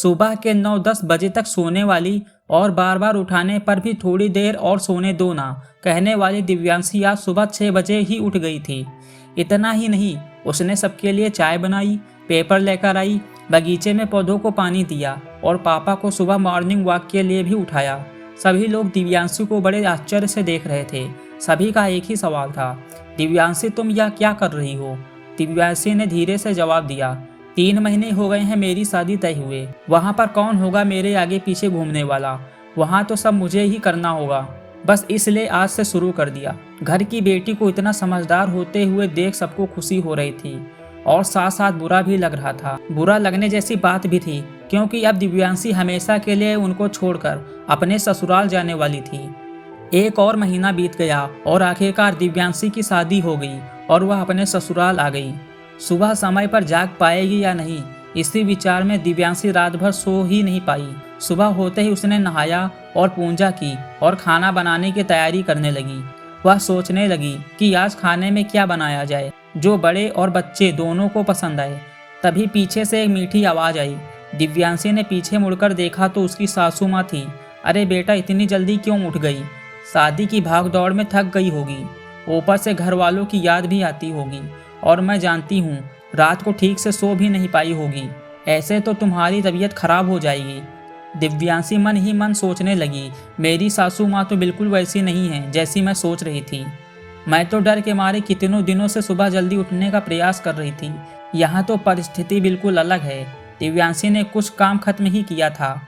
सुबह के 9-10 बजे तक सोने वाली और बार बार उठाने पर भी थोड़ी देर और सोने दो ना कहने वाली दिव्यांशी आज सुबह 6 बजे ही उठ गई थी। इतना ही नहीं, उसने सबके लिए चाय बनाई, पेपर लेकर आई, बगीचे में पौधों को पानी दिया और पापा को सुबह मॉर्निंग वॉक के लिए भी उठाया। सभी लोग दिव्यांशी को बड़े आश्चर्य से देख रहे थे। सभी का एक ही सवाल था, दिव्यांशी तुम यह क्या कर रही हो? दिव्यांशी ने धीरे से जवाब दिया, 3 महीने हो गए हैं मेरी शादी तय हुए। वहाँ पर कौन होगा मेरे आगे पीछे घूमने वाला? वहाँ तो सब मुझे ही करना होगा। बस इसलिए आज से शुरू कर दिया। घर की बेटी को इतना समझदार होते हुए देख सबको खुशी हो रही थी और साथ साथ बुरा भी लग रहा था। बुरा लगने जैसी बात भी थी क्योंकि अब दिव्यांशी हमेशा के लिए उनको छोड़कर अपने ससुराल जाने वाली थी। 1 और महीना बीत गया और आखिरकार दिव्यांशी की शादी हो गई और वह अपने ससुराल आ गई। सुबह समय पर जाग पाएगी या नहीं, इसी विचार में दिव्यांशी रात भर सो ही नहीं पाई। सुबह होते ही उसने नहाया और पूजा की और खाना बनाने की तैयारी करने लगी। वह सोचने लगी कि आज खाने में क्या बनाया जाए जो बड़े और बच्चे दोनों को पसंद आए। तभी पीछे से एक मीठी आवाज़ आई। दिव्यांशी ने पीछे मुड़कर देखा तो उसकी सासू माँ थी। अरे बेटा, इतनी जल्दी क्यों उठ गई? शादी की भाग दौड़ में थक गई होगी, ऊपर से घर वालों की याद भी आती होगी और मैं जानती हूँ रात को ठीक से सो भी नहीं पाई होगी। ऐसे तो तुम्हारी तबीयत खराब हो जाएगी। दिव्यांशी मन ही मन सोचने लगी, मेरी सासू माँ तो बिल्कुल वैसी नहीं है जैसी मैं सोच रही थी। मैं तो डर के मारे कितनों दिनों से सुबह जल्दी उठने का प्रयास कर रही थी। यहाँ तो परिस्थिति बिल्कुल अलग है। दिव्यांशी ने कुछ काम खत्म ही किया था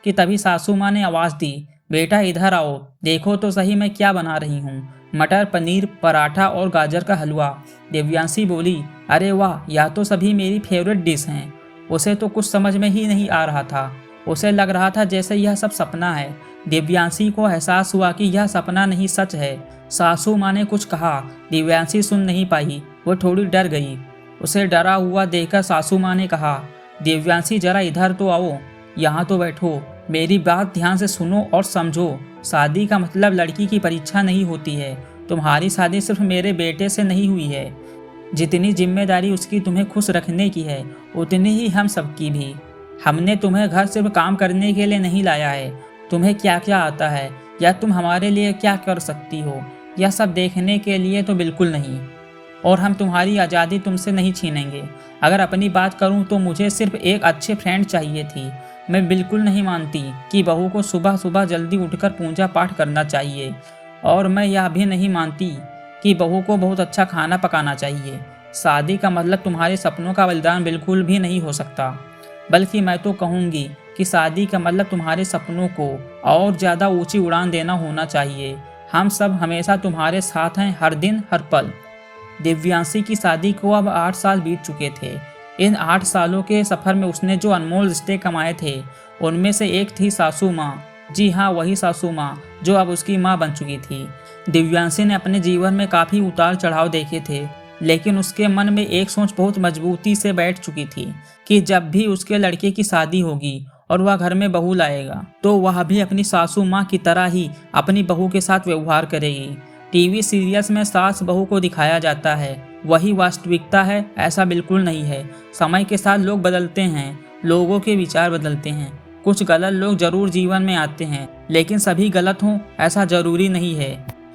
कि तभी सासू माँ ने आवाज़ दी, बेटा इधर आओ, देखो तो सही मैं क्या बना रही हूँ। मटर पनीर पराठा और गाजर का हलवा। दिव्यांशी बोली, अरे वाह, यह तो सभी मेरी फेवरेट डिश हैं। उसे तो कुछ समझ में ही नहीं आ रहा था। उसे लग रहा था जैसे यह सब सपना है। दिव्यांशी को एहसास हुआ कि यह सपना नहीं सच है। सासू माँ ने कुछ कहा, दिव्यांशी सुन नहीं पाई, वो थोड़ी डर गई। उसे डरा हुआ देखकर सासू माँ ने कहा, दिव्यांशी जरा इधर तो आओ, यहाँ तो बैठो, मेरी बात ध्यान से सुनो और समझो। शादी का मतलब लड़की की परीक्षा नहीं होती है। तुम्हारी शादी सिर्फ मेरे बेटे से नहीं हुई है। जितनी जिम्मेदारी उसकी तुम्हें खुश रखने की है उतनी ही हम सबकी भी। हमने तुम्हें घर सिर्फ काम करने के लिए नहीं लाया है। तुम्हें क्या क्या आता है या तुम हमारे लिए क्या कर सकती हो, यह सब देखने के लिए तो बिल्कुल नहीं। और हम तुम्हारी आज़ादी तुमसे नहीं छीनेंगे। अगर अपनी बात करूं तो मुझे सिर्फ एक अच्छे फ्रेंड चाहिए थी। मैं बिल्कुल नहीं मानती कि बहू को सुबह सुबह जल्दी उठकर पूजा पाठ करना चाहिए और मैं यह भी नहीं मानती कि बहू को बहुत अच्छा खाना पकाना चाहिए। शादी का मतलब तुम्हारे सपनों का बलिदान बिल्कुल भी नहीं हो सकता। बल्कि मैं तो कहूँगी कि शादी का मतलब तुम्हारे सपनों को और ज़्यादा ऊंची उड़ान देना होना चाहिए। हम सब हमेशा तुम्हारे साथ हैं, हर दिन हर पल। दिव्यांशी की शादी को अब 8 साल बीत चुके थे। इन 8 सालों के सफ़र में उसने जो अनमोल रिश्ते कमाए थे उनमें से एक थी सासू माँ। जी हाँ, वही सासू माँ जो अब उसकी माँ बन चुकी थी। दिव्यांशी ने अपने जीवन में काफ़ी उतार चढ़ाव देखे थे, लेकिन उसके मन में एक सोच बहुत मजबूती से बैठ चुकी थी कि जब भी उसके लड़के की शादी होगी और वह घर में बहू लाएगा तो वह भी अपनी सासू माँ की तरह ही अपनी बहू के साथ व्यवहार करेगी। टीवी सीरियल्स में सास बहू को दिखाया जाता है, वही वास्तविकता है ऐसा बिल्कुल नहीं है। समय के साथ लोग बदलते हैं, लोगों के विचार बदलते हैं। कुछ गलत लोग जरूर जीवन में आते हैं, लेकिन सभी गलत हों ऐसा जरूरी नहीं है।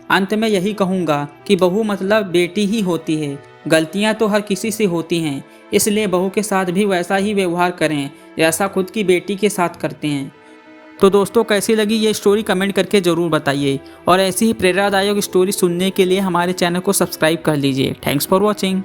अंत में यही कहूँगा कि बहू मतलब बेटी ही होती है। गलतियाँ तो हर किसी से होती हैं, इसलिए बहू के साथ भी वैसा ही व्यवहार करें जैसा खुद की बेटी के साथ करते हैं। तो दोस्तों, कैसी लगी ये स्टोरी कमेंट करके ज़रूर बताइए और ऐसी ही प्रेरणादायक स्टोरी सुनने के लिए हमारे चैनल को सब्सक्राइब कर लीजिए। Thanks for watching.